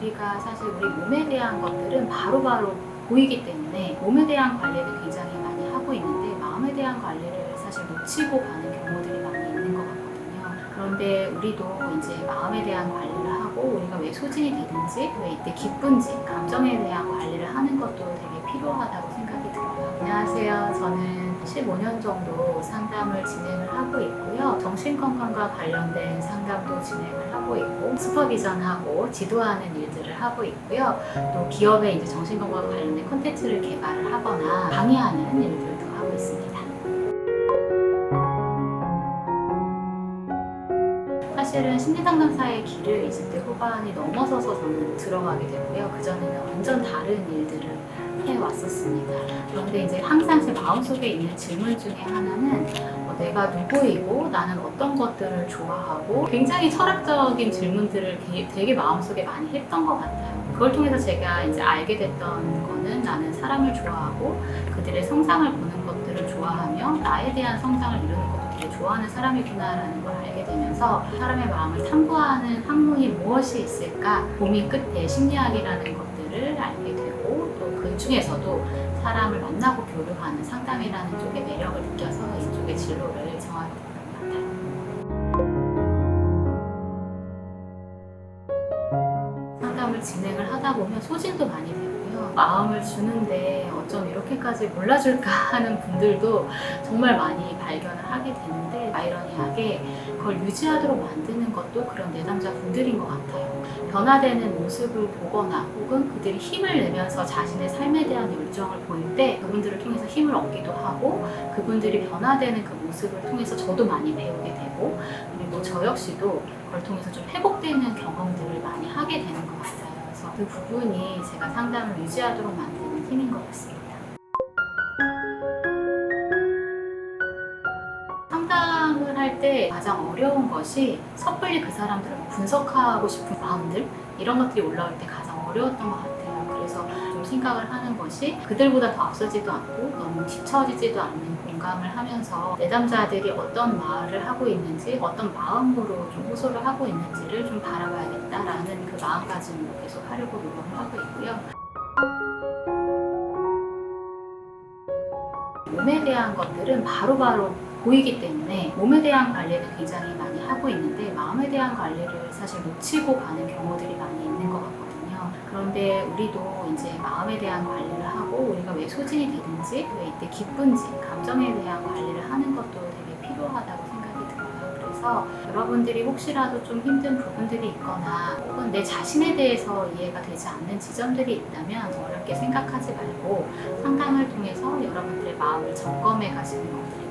우리가 사실 우리 몸에 대한 것들은 바로바로 보이기 때문에 몸에 대한 관리를 굉장히 많이 하고 있는데 마음에 대한 관리를 사실 놓치고 가는 경우들이 많이 있는 것 같거든요. 그런데 우리도 이제 마음에 대한 관리를 하고 우리가 왜 소진이 되든지 왜 이때 기쁜지 감정에 대한 관리를 하는 것도 되게 필요하다고 생각이 들어요. 안녕하세요. 저는 15년 정도 상담을 진행을 하고 있고요. 정신건강과 관련된 상담도 진행을 하고 있고 슈퍼비전하고 지도하는 일들을 하고 있고요. 또 기업에 이제 정신건강과 관련된 콘텐츠를 개발을 하거나 강의하는 일들도 하고 있습니다. 사실은 심리상담사의 길을 20대 후반이 넘어서서 저는 들어가게 되고요. 그전에는 완전 다른 일들을 해왔었습니다. 그런데 이제 항상 제 마음속에 있는 질문 중에 하나는 내가 누구이고 나는 어떤 것들을 좋아하고 굉장히 철학적인 질문들을 되게 마음속에 많이 했던 것 같아요. 그걸 통해서 제가 이제 알게 됐던 거는 나는 사람을 좋아하고 그들의 성장을 보는 것들을 좋아하며 나에 대한 성장을 이루는 것도 되게 좋아하는 사람이구나라는 걸 알게 되면서 사람의 마음을 탐구하는 학문이 무엇이 있을까 고민 끝에 심리학이라는 것들을 알게 되고 또 그 중에서도 사람을 만나고 교류하는 상담이라는 쪽의 매력을 느껴서 이쪽의 진로를 정하게 됐던 것 같아요. 상담을 진행을 하다 보면 소진도 많이 되고요. 마음을 주는데 어쩜 이렇게까지 몰라줄까 하는 분들도 정말 많이 발견을 하게 되는데 아이러니하게 그걸 유지하도록 만드는 것도 그런 내담자 분들인 것 같아요. 변화되는 모습을 보거나 혹은 그들이 힘을 내면서 자신의 삶에 대한 열정을 보일 때 그분들을 통해서 힘을 얻기도 하고 그분들이 변화되는 그 모습을 통해서 저도 많이 배우게 되고 그리고 저 역시도 그걸 통해서 좀 회복되는 경험들을 많이 하게 되는 것 같아요. 그래서 그 부분이 제가 상담을 유지하도록 만드는 힘인 것 같습니다. 상담을 할 때 가장 어려운 것이 섣불리 그 사람들을 분석하고 싶은 마음들 이런 것들이 올라올 때 가장 어려웠던 것 같아요. 그래서 좀 생각을 하는 것이 그들보다 더 앞서지도 않고 너무 뒤처지지도 않는 공감을 하면서 내담자들이 어떤 말을 하고 있는지 어떤 마음으로 좀 호소를 하고 있는지를 좀 바라봐야겠다라는 그 마음가짐으로 계속 하려고 노력을 하고 있고요. 몸에 대한 것들은 바로바로 보이기 때문에 몸에 대한 관리를 굉장히 많이 하고 있는데 마음에 대한 관리를 사실 놓치고 가는 경우들이 많이 있는 것 같거든요. 그런데 우리도 이제 마음에 대한 관리를 하고 우리가 왜 소진이 되든지 왜 이때 기쁜지 감정에 대한 관리를 하는 것도 되게 필요하다고 생각이 들어요. 그래서 여러분들이 혹시라도 좀 힘든 부분들이 있거나 혹은 내 자신에 대해서 이해가 되지 않는 지점들이 있다면 어렵게 생각하지 말고 상담을 통해서 여러분들의 마음을 점검해 가시는 것들